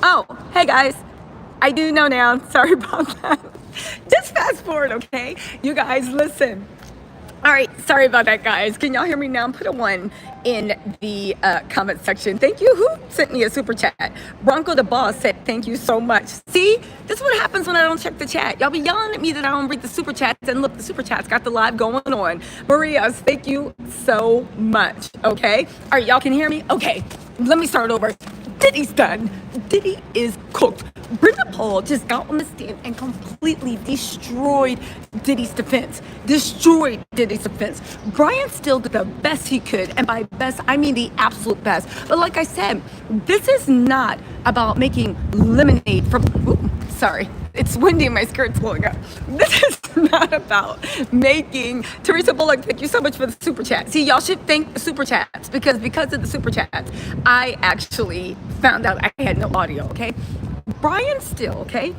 Oh, hey guys. I do know now. Sorry about that. Just fast forward, okay? You guys, listen. All right, sorry about that, guys. Can y'all hear me now? Put a 1 in the comment section. Thank you. Who sent me a super chat? Bronco the boss said thank you so much. See, this is what happens when I don't check the chat. Y'all be yelling at me that I don't read the super chats, and look, the super chats got the live going on. Maria's, thank you so much. Okay. All right, y'all can hear me. Okay, let me start over. Diddy's done. Diddy is cooked. Brenda Paul just got on the stand and completely destroyed Diddy's defense. Destroyed Diddy's defense. Brian Still did the best he could, and by best, I mean the absolute best. But like I said, this is not about making lemonade from... Ooh, sorry. It's windy and my skirt's blowing up. This is not about making... Teresa Bullock, thank you so much for the super chat. See, y'all should thank the super chats because of the super chats, I actually found out I had no audio, okay? Brian Still, okay?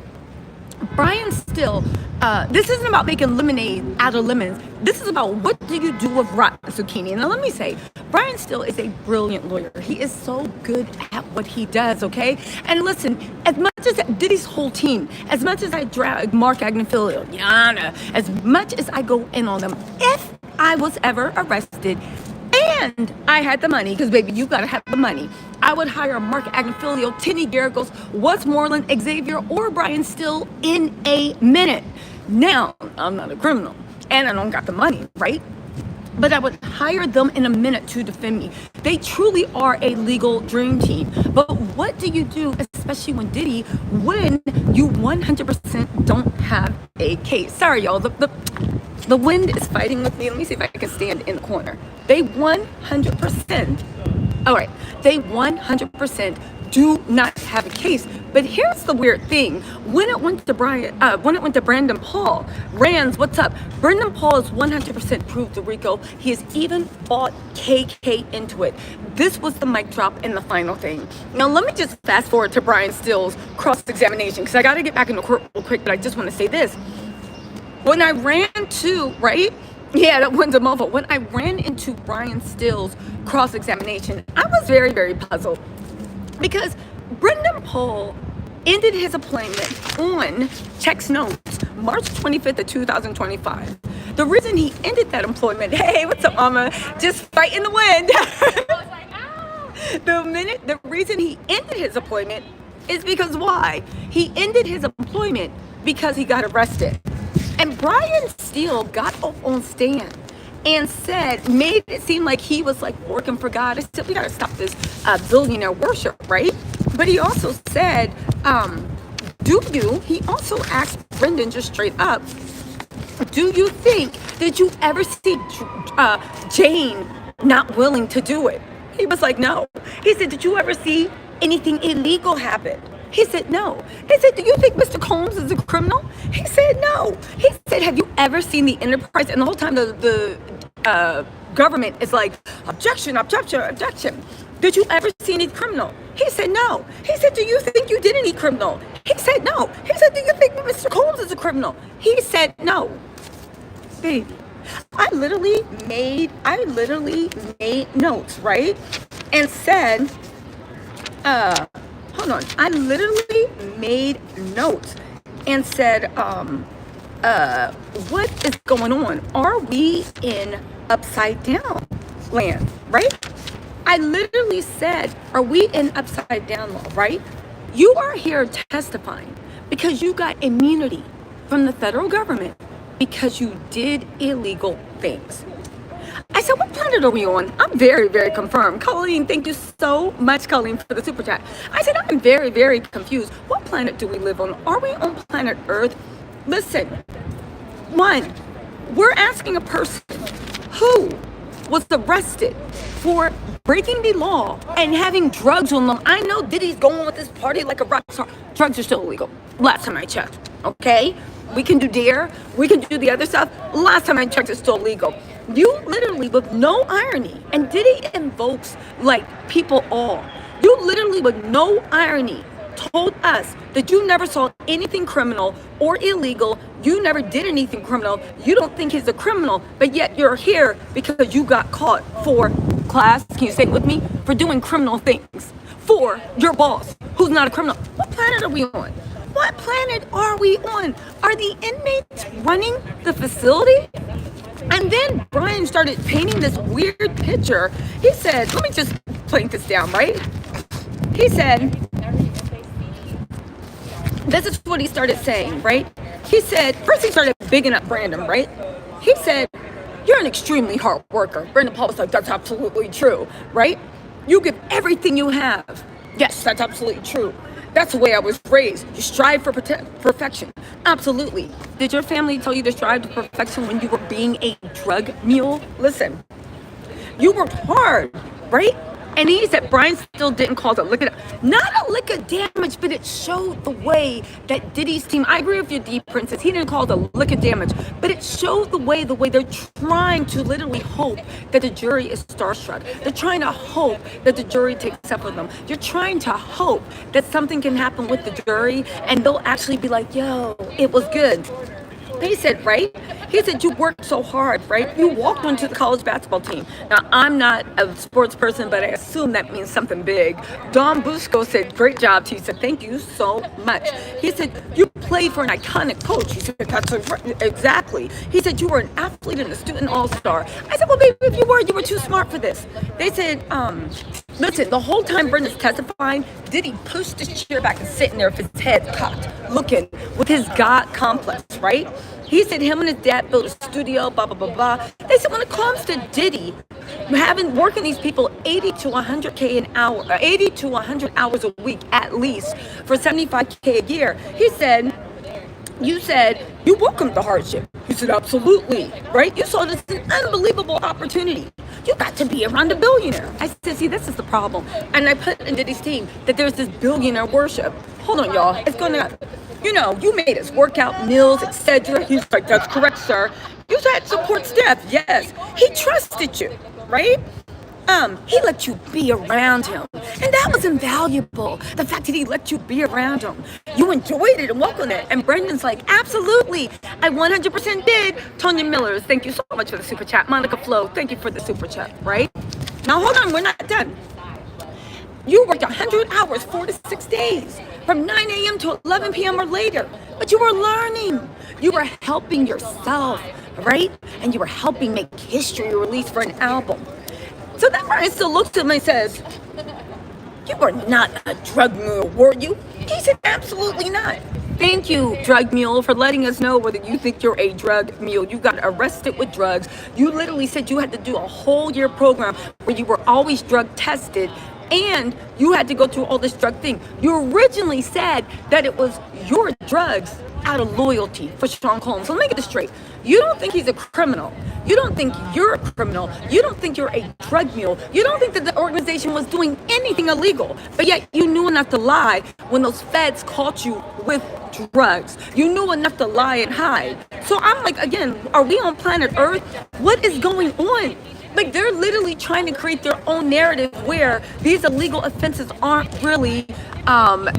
Brian Still, this isn't about making lemonade out of lemons. This is about what do you do with rotten zucchini. Now, let me say, Brian Still is a brilliant lawyer. He is so good at what he does, okay? And listen, as much as Diddy's whole team, as much as I drag Mark Agnifilo, Yana, as much as I go in on them, if I was ever arrested and I had the money, because baby, you gotta have the money, I would hire Mark Agnifilo, Tinny Garagos, Westmoreland, Xavier, or Brian Still in a minute. Now, I'm not a criminal, and I don't got the money, right? But I would hire them in a minute to defend me. They truly are a legal dream team. But what do you do, especially when you 100% don't have a case? Sorry, y'all, the wind is fighting with me. Let me see if I can stand in the corner. They 100%, all right, they 100% do not have a case. But here's the weird thing. When it went to Brandon Paul, Rands, what's up? Brandon Paul is 100% proved to Rico. He has even bought KK into it. This was the mic drop and the final thing. Now, let me just fast forward to Brian Still's cross-examination because I got to get back in the court real quick, but I just want to say this. When I ran to, right? Yeah, that one's a mobile. When I ran into Brian Still's cross-examination, I was very, very puzzled because Brendan Paul ended his employment on checks notes March 25th of 2025. The reason he ended that employment, hey, what's up, mama? Just fighting the wind. The reason he ended his employment is because why? He ended his employment because he got arrested. And Brian Still got up on stand and made it seem like he was like working for God. I said, we got to stop this billionaire worship, right? But he also said, he also asked Brendan just straight up, do you think, did you ever see Jane not willing to do it? He was like, no. He said, did you ever see anything illegal happen? He said, no. He said, do you think Mr. Combs is a criminal? He said, no. He said, have you ever seen the enterprise? And the whole time the government is like, objection, objection, objection. Did you ever see any criminal? He said, no. He said, do you think you did any criminal? He said, no. He said, do you think Mr. Combs is a criminal? He said, no. Baby, I literally made notes, right? And said, hold on. I literally made notes and said, what is going on? Are we in upside down land, right? I literally said, are we in upside down law, right? You are here testifying because you got immunity from the federal government because you did illegal things. I said, what planet are we on? I'm very, very confirmed. Colleen, thank you so much, Colleen, for the super chat. I said, I'm very, very confused. What planet do we live on? Are we on planet Earth? Listen, one, we're asking a person who was arrested for breaking the law and having drugs on them. I know Diddy's going with this party like a rock star. Drugs are still illegal. Last time I checked, okay? We can do DARE. We can do the other stuff. Last time I checked, it's still legal. You literally, with no irony, and Diddy invokes like people all. You literally, with no irony, told us that you never saw anything criminal or illegal. You never did anything criminal. You don't think he's a criminal, but yet you're here because you got caught for, class, can you say it with me? For doing criminal things for your boss, who's not a criminal. What planet are we on? What planet are we on? Are the inmates running the facility? And then Brian started painting this weird picture. He said, let me just plink this down, right? He said, this is what he started saying, right? He said, first he started bigging up Brandon, right? He said, you're an extremely hard worker. Brandon Paul was like, that's absolutely true, right? You give everything you have. Yes, that's absolutely true. That's the way I was raised. You strive for perfection. Absolutely. Did your family tell you to strive to perfection when you were being a drug mule? Listen, you worked hard, right? And he said Brian still didn't cause a lick of, not a lick of damage, but it showed the way that Diddy's team, I agree with you, D Princess, he didn't cause a lick of damage, but it showed the way they're trying to literally hope that the jury is starstruck. They're trying to hope that the jury takes up with them. You're trying to hope that something can happen with the jury and they'll actually be like, yo, it was good. He said, right? He said, you worked so hard, right? You walked onto the college basketball team. Now, I'm not a sports person, but I assume that means something big. Don Busco said, great job. He said, thank you so much. He said, you played for an iconic coach. He said, that's exactly. He said, you were an athlete and a student all-star. I said, well, baby, if you were too smart for this. They said, listen, the whole time Brenda's testifying, Diddy pushed his chair back and sitting there with his head cocked, looking with his God complex, right? He said him and his dad built a studio, blah, blah, blah, blah. They said when it comes to Diddy, working these people 80 to 100K an hour, 80 to 100 hours a week at least for 75K a year, he said, you said you welcomed the hardship. He said, absolutely, right? You saw this as an unbelievable opportunity. You got to be around a billionaire. I said, see, this is the problem. And I put in Diddy's team that there's this billionaire worship. Hold on, y'all. It's going to, you made us workout meals, etc. He's like, that's correct, sir. You had support staff. Yes. He trusted you, right? He let you be around him. And that was invaluable. The fact that he let you be around him. You enjoyed it and welcomed it. And Brendan's like, absolutely. I 100% did. Tonya Miller, thank you so much for the super chat. Monica Flo, thank you for the super chat, right? Now, hold on. We're not done. You worked 100 hours, 4 to 6 days, from 9 a.m. to 11 p.m. or later. But you were learning. You were helping yourself, right? And you were helping make history release for an album. So then Brian still looks at him and says, you were not a drug mule, were you? He said, absolutely not. Thank you, drug mule, for letting us know whether you think you're a drug mule. You got arrested with drugs. You literally said you had to do a whole year program where you were always drug tested and you had to go through all this drug thing. You originally said that it was your drugs out of loyalty for Sean Combs. So let me get this straight. You don't think he's a criminal. You don't think you're a criminal. You don't think you're a drug mule. You don't think that the organization was doing anything illegal. But yet you knew enough to lie when those feds caught you with drugs. You knew enough to lie and hide. So I'm like, again, are we on planet Earth? What is going on? Like, they're literally trying to create their own narrative where these illegal offenses aren't really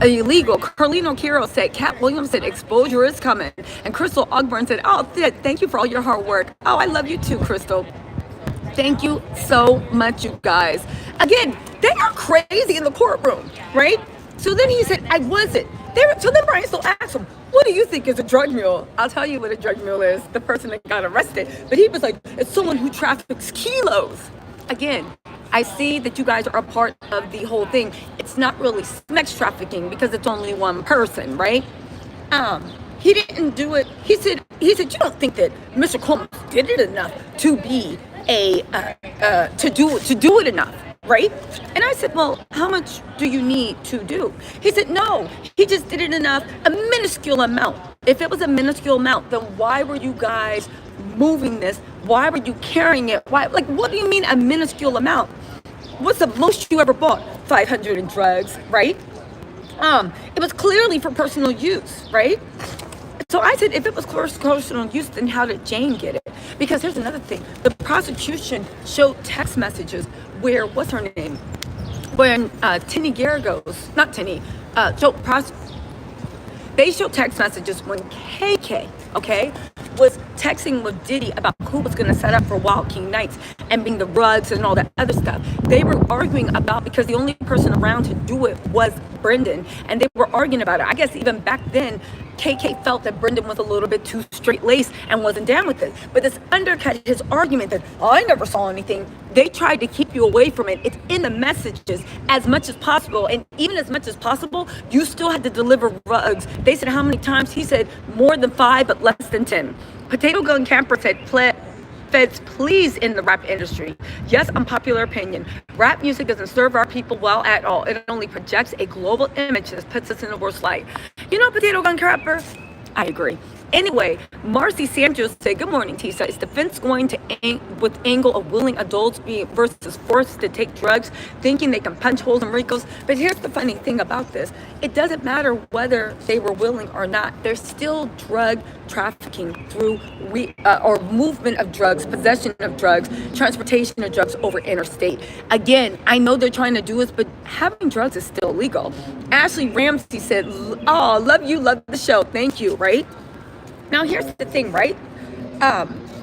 illegal. Carlino Quiro said, Cat Williams said, exposure is coming. And Crystal Ogburn said, oh, thank you for all your hard work. Oh, I love you too, Crystal. Thank you so much, you guys. Again, they are crazy in the courtroom, right? So then he said, I wasn't. So then Brian still asked him, what do you think is a drug mule? I'll tell you what a drug mule is, the person that got arrested. But he was like, it's someone who traffics kilos. Again, I see that you guys are a part of the whole thing. It's not really sex trafficking because it's only one person, right? He didn't do it. He said, you don't think that Mr. Combs did it enough to be to do it enough, right? And I said, well, how much do you need to do? He said, no, he just did it enough, a minuscule amount. If it was a minuscule amount, then why were you guys moving this? Why were you carrying it? Why? Like, what do you mean a minuscule amount? What's the most you ever bought? 500 in drugs, right? It was clearly for personal use, right? So I said, if it was personal use, then how did Jane get it? Because here's another thing. The prosecution showed text messages where, what's her name? When Tinny Garagos, not Tinny, they showed text messages when KK, okay, was texting with Diddy about who was going to set up for Wild King Nights and being the rugs and all that other stuff. They were arguing about, because the only person around to do it was Brendan, and they were arguing about it. I guess even back then, KK felt that Brendan was a little bit too straight-laced and wasn't down with it. But this undercut his argument that, oh, I never saw anything. They tried to keep you away from it. It's in the messages as much as possible. And even as much as possible, you still had to deliver rugs. They said how many times? He said more than 5, but less than 10. Potato Gun Camper said, Feds, please, in the rap industry. Yes, unpopular opinion. Rap music doesn't serve our people well at all. It only projects a global image that puts us in the worst light. You know, Potato Gun Capper? I agree. Anyway, Marcy Sanchez said, good morning, Tisa. Is defense going to with angle of willing adults being versus forced to take drugs, thinking they can punch holes in Rico's? But here's the funny thing about this. It doesn't matter whether they were willing or not. There's still drug trafficking through or movement of drugs, possession of drugs, transportation of drugs over interstate. Again, I know they're trying to do this, but having drugs is still illegal. Ashley Ramsey said, oh, love you, love the show. Thank you, right? Now, here's the thing, right?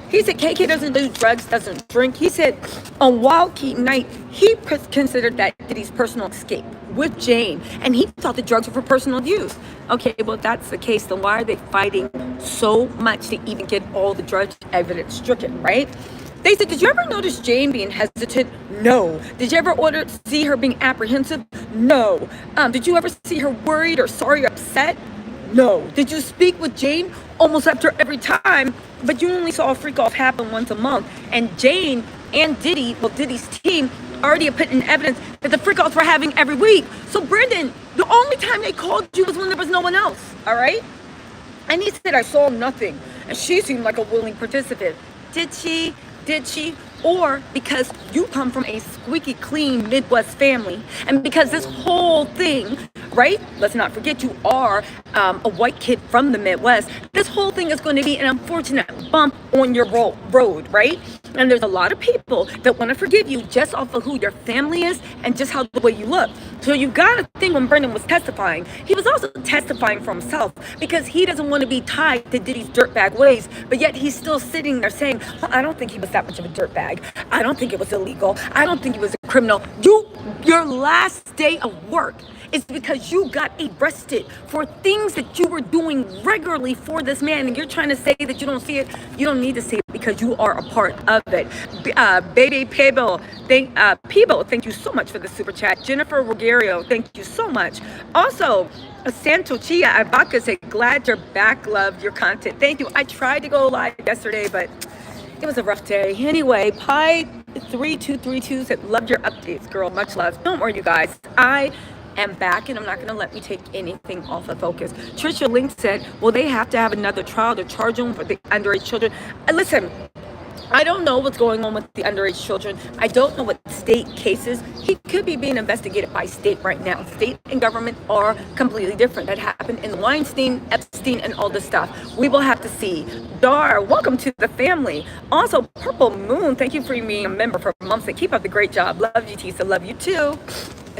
He said KK doesn't do drugs, doesn't drink. He said on Wild Key Night, he considered that Diddy's personal escape with Jane, and he thought the drugs were for personal use. Okay, well, if that's the case, then why are they fighting so much to even get all the drug evidence stricken, right? They said, did you ever notice Jane being hesitant? No. Did you ever see her being apprehensive? No. Did you ever see her worried or sorry or upset? No. Did you speak with Jane almost after every time, but you only saw a freak off happen once a month? And Jane and Diddy, well, Diddy's team, already have put in evidence that the freak offs were having every week. So Brendan, the only time they called you was when there was no one else, all right? And he said, I saw nothing. And she seemed like a willing participant. Did she? Did she? Or because you come from a squeaky clean Midwest family, and because this whole thing, right? Let's not forget you are a white kid from the Midwest. This whole thing is going to be an unfortunate bump on your road, right? And there's a lot of people that want to forgive you just off of who your family is and just how the way you look. So you got to think when Brendan was testifying, he was also testifying for himself because he doesn't want to be tied to Diddy's dirtbag ways, but yet he's still sitting there saying, well, I don't think he was that much of a dirtbag. I don't think it was illegal. I don't think he was a criminal. Your last day of work is because you got arrested for things that you were doing regularly for this man, and you're trying to say that you don't see it. You don't need to see it because you are a part of it. Baby Peebo, thank you so much for the super chat. Jennifer Rogerio, thank you so much. Also, Santo Chia Ibaka said, glad you're back, love your content. Thank you. I tried to go live yesterday, but it was a rough day. Anyway, Pi3232 said, loved your updates, girl. Much love. Don't worry, you guys. I am back, and I'm not going to let me take anything off of focus. Trisha Link said, well, they have to have another trial to charge them for the underage children. Listen, I don't know what's going on with the underage children. I don't know what state cases. He could be being investigated by state right now. State and government are completely different. That happened in Weinstein, Epstein, and all this stuff. We will have to see. Dar, welcome to the family. Also, Purple Moon, thank you for being a member for months. And keep up the great job. Love you, Tisa. Love you too.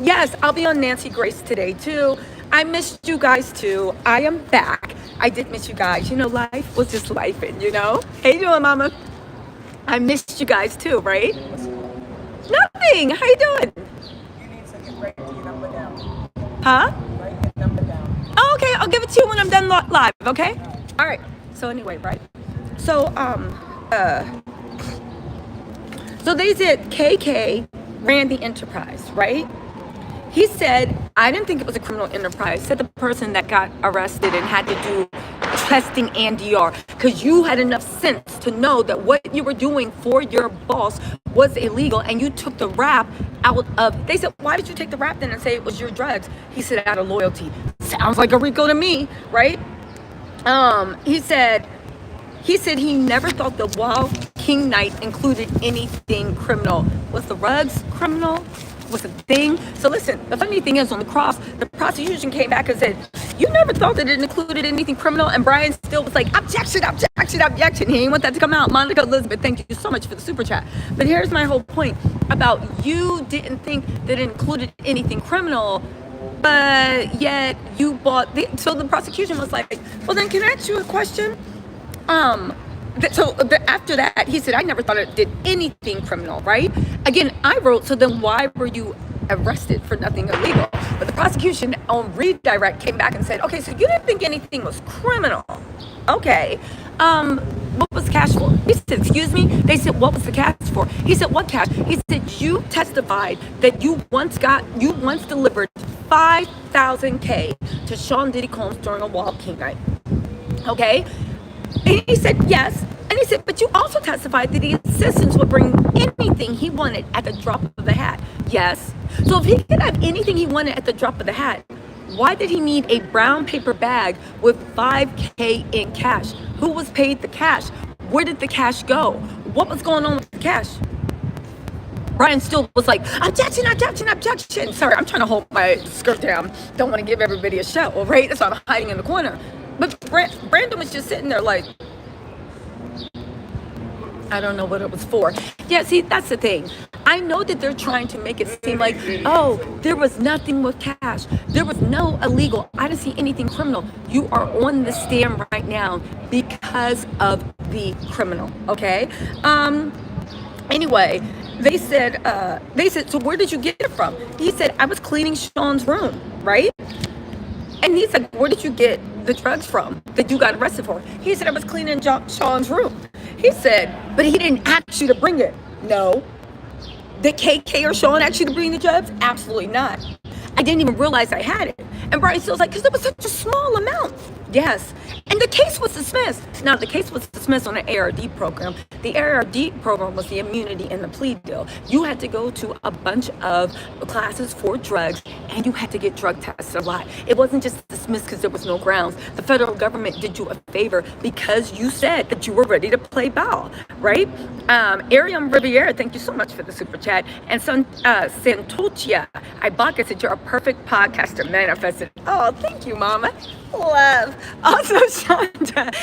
Yes, I'll be on Nancy Grace today too. I missed you guys too. I am back. I did miss you guys. You know, life was just life, and you know. How you doing, mama? I missed you guys too, right? Nothing. How you doing? You need to write your number down. Huh? Write your number down. Oh, okay. I'll give it to you when I'm done live. Okay. All right. So anyway, right. So so they said KK ran the enterprise, right? He said, I didn't think it was a criminal enterprise. Said the person that got arrested and had to do testing and DR, because you had enough sense to know that what you were doing for your boss was illegal, and you took the rap out of. They said, why did you take the rap then and say it was your drugs? He said, out of loyalty. Sounds like a Rico to me, right? He said he never thought the Wild King Night included anything criminal. Was the rugs criminal? Was a thing? So listen, the funny thing is, on the cross, the prosecution came back and said, you never thought that it included anything criminal, and Brian still was like, objection. He didn't want that to come out. Monica Elizabeth, thank you so much for the super chat. But here's my whole point about you didn't think that it included anything criminal, but yet you bought so the prosecution was like, well, then can I ask you a question? After that, he said, I never thought it did anything criminal, right? Again, I wrote, so then why were you arrested for nothing illegal. But the prosecution on redirect came back and said, okay, so you didn't think anything was criminal. Okay. What was the cash for? He said, excuse me? They said, what was the cash for? He said, what cash? He said, you testified that you once delivered 5,000 K to Sean Diddy Combs during a Wild King night. Okay? And he said, yes. And he said, but you also testified that the assistants would bring anything he wanted at the drop of the hat. Yes. So if he could have anything he wanted at the drop of the hat, why did he need a brown paper bag with 5K in cash? Who was paid the cash? Where did the cash go? What was going on with the cash? Brian still was like, objection, objection, objection. Sorry, I'm trying to hold my skirt down. Don't want to give everybody a show, right? That's why I'm hiding in the corner. But Brandon was just sitting there like, I don't know what it was for. Yeah, see, that's the thing. I know that they're trying to make it seem like, oh, there was nothing with cash. There was no illegal. I didn't see anything criminal. You are on the stand right now because of the criminal, okay? Anyway, they said, so where did you get it from? He said, I was cleaning Sean's room, right? And he said, where did you get the drugs from that you got arrested for? He said, I was cleaning Sean's room. He said, but he didn't ask you to bring it. No. Did KK or Sean ask you to bring the drugs? Absolutely not. I didn't even realize I had it. And Brian Steele's like, because it was such a small amount. Yes. And the case was dismissed. Now, the case was dismissed on the ARD program. The ARD program was the immunity and the plea deal. You had to go to a bunch of classes for drugs, and you had to get drug tested a lot. It wasn't just dismissed because there was no grounds. The federal government did you a favor because you said that you were ready to play ball, right? Ariam Riviera, thank you so much for the super chat. And Santocia Ibaka said, you're a perfect podcaster, manifested. Oh, thank you, mama. Love. Also, Shonda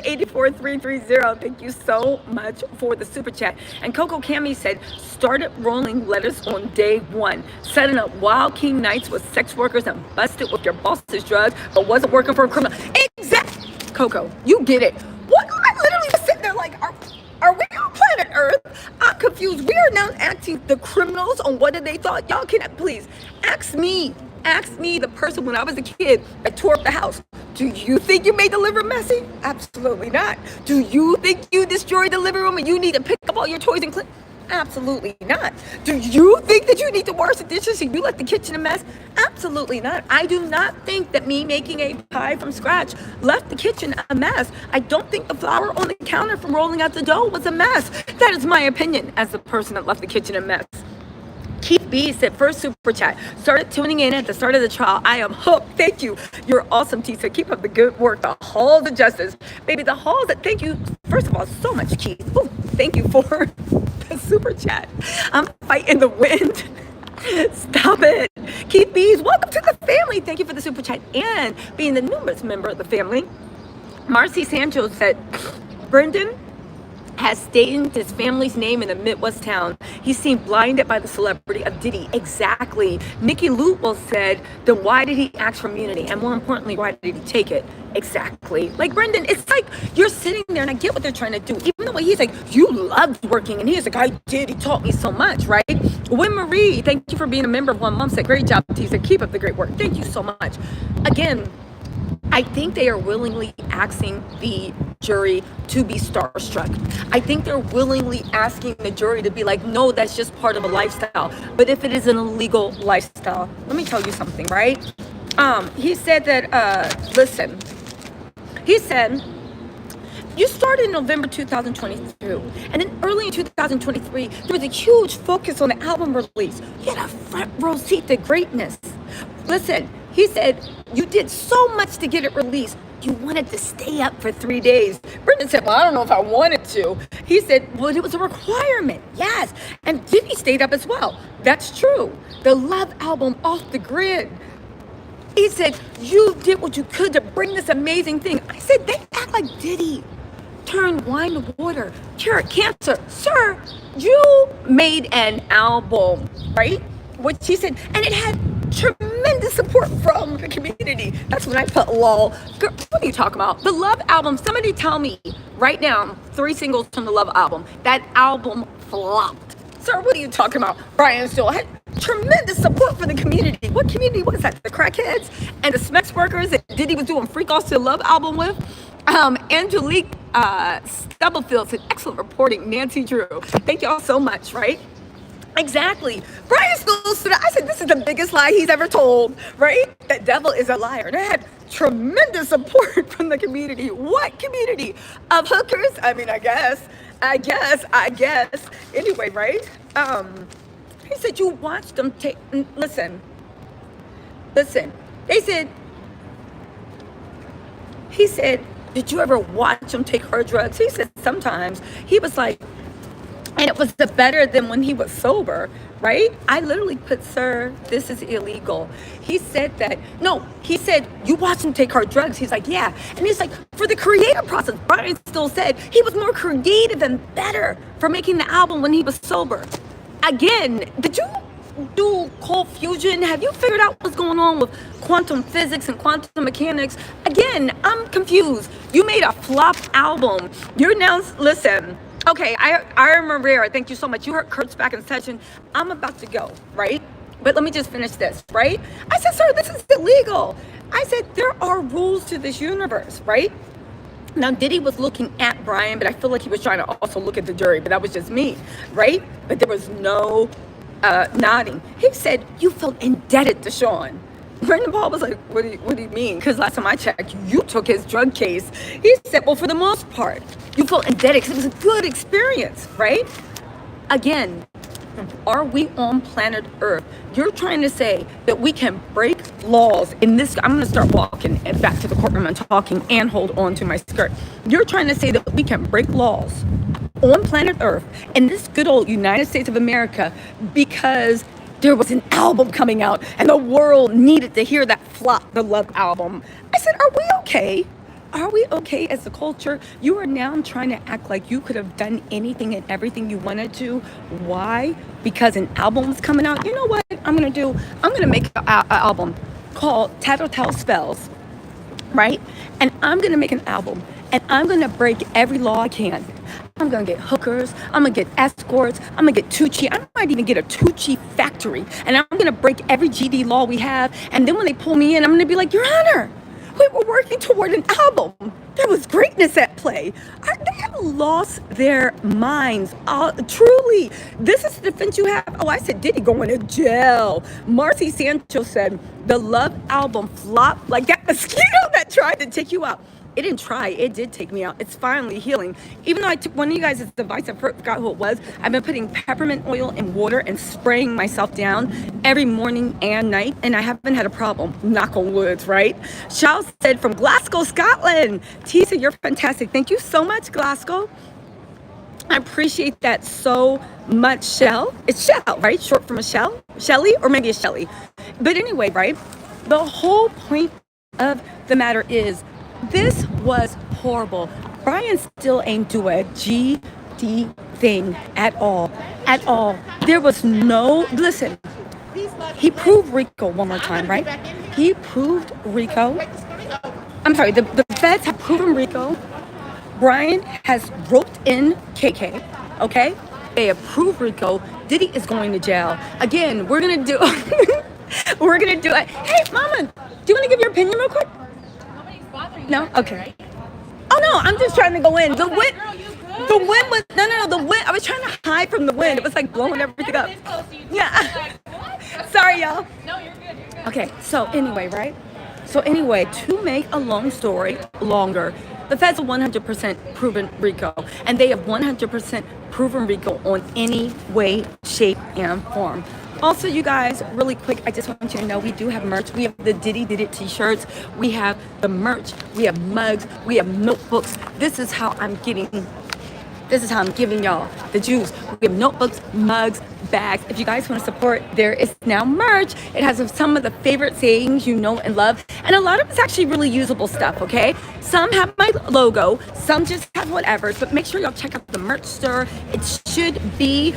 84330, thank you so much for the super chat. And Coco Cami said, started rolling letters on day one, setting up Wild King nights with sex workers and busted with your boss's drugs, but wasn't working for a criminal. Exactly. Coco, you get it. What? I literally was sitting there like, are we on planet Earth? I'm confused. We are now asking the criminals on what they thought. Y'all can please ask me, the person when I was a kid that tore up the house. Do you think you made the living room messy? Absolutely not. Do you think you destroyed the living room and you need to pick up all your toys and clean? Absolutely not. Do you think that you need to wash the dishes and you left the kitchen a mess? Absolutely not. I do not think that me making a pie from scratch left the kitchen a mess. I don't think the flour on the counter from rolling out the dough was a mess. That is my opinion as the person that left the kitchen a mess. Keith B said, first super chat, started tuning in at the start of the trial. I am hooked. Thank you. You're awesome, Tisa. Keep up the good work. The Halls of Justice. Baby, the Halls, thank you, first of all, so much, Keith. Ooh, thank you for the super chat. I'm fighting the wind. Stop it. Keith B's, welcome to the family. Thank you for the super chat and being the newest member of the family. Marcy Sancho said, Brendan has stated his family's name in a Midwest town. He seemed blinded by the celebrity of Diddy. Exactly. Nikki Lutwell said, then why did he ask for immunity? And more importantly, why did he take it? Exactly. Like, Brendan, it's like you're sitting there, and I get what they're trying to do. Even the way he's like, you loved working. And he's like, I did. He taught me so much, right? Win Marie, thank you for being a member of 1 month. Said, great job, Tisa. Keep up the great work. Thank you so much. Again, I think they are willingly asking the jury to be starstruck. I think they're willingly asking the jury to be like, no, that's just part of a lifestyle. But if it is an illegal lifestyle, let me tell you something, right? He said that, listen, he said, you started in November 2022, and then early in 2023, there was a huge focus on the album release. You had a front row seat to greatness. Listen, he said, you did so much to get it released. You wanted to stay up for 3 days. Brendan said, well, I don't know if I wanted to. He said, well, it was a requirement. Yes. And Diddy stayed up as well. That's true. The Love album Off the Grid. He said, you did what you could to bring this amazing thing. I said, they act like Diddy turned wine to water, cured cancer. Sir, you made an album, right? What she said, and it had tremendous support from the community. That's when I put lol. Girl, what are you talking about? The Love album, somebody tell me right now, 3 singles from the Love album. That album flopped. Sir, what are you talking about? Brian Steele, tremendous support for the community. What community was that? The crackheads and the sex workers that Diddy was doing Freak Offs to Love album with. Angelique Stubblefield said, excellent reporting, Nancy Drew. Thank y'all so much, right? Exactly. Brian still stood up. I said, this is the biggest lie he's ever told, right? That devil is a liar. They had tremendous support from the community. What community? Of hookers? I mean, I guess. Anyway, right? He said, you watched them take, listen. He said, did you ever watch him take her drugs? He said, sometimes. He was like, and it was better than when he was sober, right? I literally put, sir, this is illegal. He said that, no, he said, you watch him take hard drugs. He's like, yeah. And he's like, for the creative process, Brian still said he was more creative and better for making the album when he was sober. Again, did you do cold fusion? Have you figured out what's going on with quantum physics and quantum mechanics? Again, I'm confused. You made a flop album. You're now, listen. Okay, I remember, thank you so much. You heard Kurt's back in session. I'm about to go, right? But let me just finish this, right? I said, sir, this is illegal. I said, there are rules to this universe, right? Now, Diddy was looking at Brian, but I feel like he was trying to also look at the jury, but that was just me, right? But there was no nodding. He said, you felt indebted to Sean. Brandon Paul was like, what do you mean? Because last time I checked, you took his drug case. He said, well, for the most part, you felt indebted because it was a good experience, right? Again, are we on planet Earth? You're trying to say that we can break laws in this. I'm going to start walking back to the courtroom and talking and hold on to my skirt. You're trying to say that we can break laws on planet Earth in this good old United States of America because there was an album coming out and the world needed to hear that flop, the Love album. I said, are we okay? Are we okay as a culture? You are now trying to act like you could have done anything and everything you wanted to. Why? Because an album was coming out. You know what I'm going to do? I'm going to make an album called Tattletale Spells, right? And I'm going to make an album and I'm going to break every law I can. I'm going to get hookers. I'm going to get escorts. I'm going to get Tucci. I might even get a Tucci factory. And I'm going to break every GD law we have. And then when they pull me in, I'm going to be like, Your Honor, we were working toward an album. There was greatness at play. They have lost their minds. Truly, this is the defense you have. Oh, I said, Diddy going to jail. Marcy Sancho said, the Love album flopped like that mosquito that tried to take you out. It didn't try. It did take me out. It's finally healing. Even though I took one of you guys' advice, I forgot who it was. I've been putting peppermint oil in water and spraying myself down every morning and night, and I haven't had a problem. Knock on wood, right? Shao said from Glasgow, Scotland. Tisa, you're fantastic. Thank you so much, Glasgow. I appreciate that so much, Shell. It's Shell, right? Short for Michelle? Shelly? Or maybe it's Shelly. But anyway, right? The whole point of the matter is this was horrible. Brian still ain't do a GD thing at all. At all. There was no, listen, he proved Rico one more time, right? He proved Rico. I'm sorry, the feds have proven Rico. Brian has roped in KK, okay? They have proved Rico. Diddy is going to jail. Again, we're going to do, Hey, Mama, do you want to give your opinion real quick? No? Okay. Oh, no, I'm just trying to go in. The wind was, no, the wind, I was trying to hide from the wind. It was like blowing everything up. Yeah. Sorry, y'all. No, you're good. Okay, so anyway, right? So anyway, to make a long story longer, the feds have 100% proven Rico, and they have 100% proven Rico on any way, shape, and form. Also, you guys, really quick, I just want you to know we do have merch. We have the Diddy Did It t-shirts. We have the merch. We have mugs. We have notebooks. This is how I'm giving y'all the juice. We have notebooks, mugs, bags. If you guys want to support, there is now merch. It has some of the favorite sayings you know and love. And a lot of it's actually really usable stuff, okay? Some have my logo, some just have whatever. But make sure y'all check out the merch store. It should be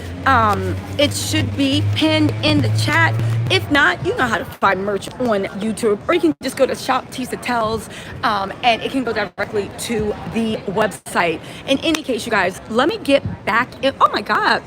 pinned in the chat. If not, you know how to find merch on YouTube, or you can just go to Shop Tisa Tells, and it can go directly to the website. In any case, you guys, let me get back in. Oh my God.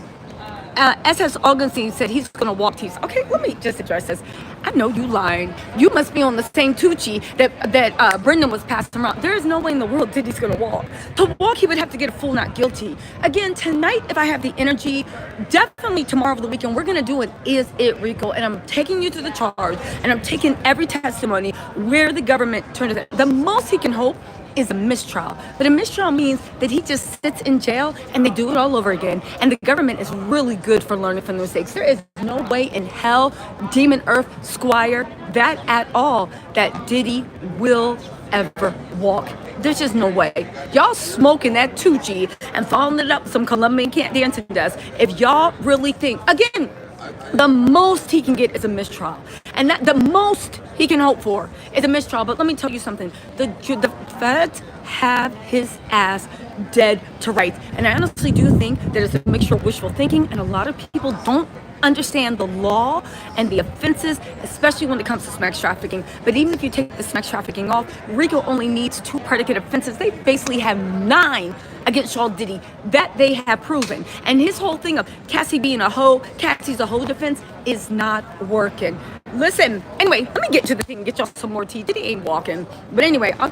S.S. Augustine said he's going to walk teeth. Okay, let me just address this. I know you lying. You must be on the same Tucci that Brendan was passing around. There is no way in the world Diddy's going to walk. To walk, he would have to get a full not guilty. Again, tonight, if I have the energy, definitely tomorrow over the weekend, we're going to do an Is It Rico. And I'm taking you to the charge, and I'm taking every testimony where the government turned it. The most he can hope is a mistrial. But a mistrial means that he just sits in jail and they do it all over again. And the government is really good for learning from their mistakes. There is no way in hell, Demon Earth, Squire, that at all, that Diddy will ever walk. There's just no way. Y'all smoking that Tucci and following it up with some Colombian can't dance to death. If y'all really think, again, the most he can get is a mistrial. And that the most he can hope for is a mistrial. But let me tell you something. The feds have his ass dead to rights. And I honestly do think that it's a mixture of wishful thinking, and a lot of people don't understand the law and the offenses, especially when it comes to sex trafficking. But even if you take the sex trafficking off, Rico only needs 2 predicate offenses. They basically have 9 against Shaw Diddy that they have proven. And his whole thing of Cassie being a hoe, Cassie's a hoe defense is not working. Listen, anyway, let me get to the thing and get y'all some more tea. Diddy ain't walking. But anyway, I'll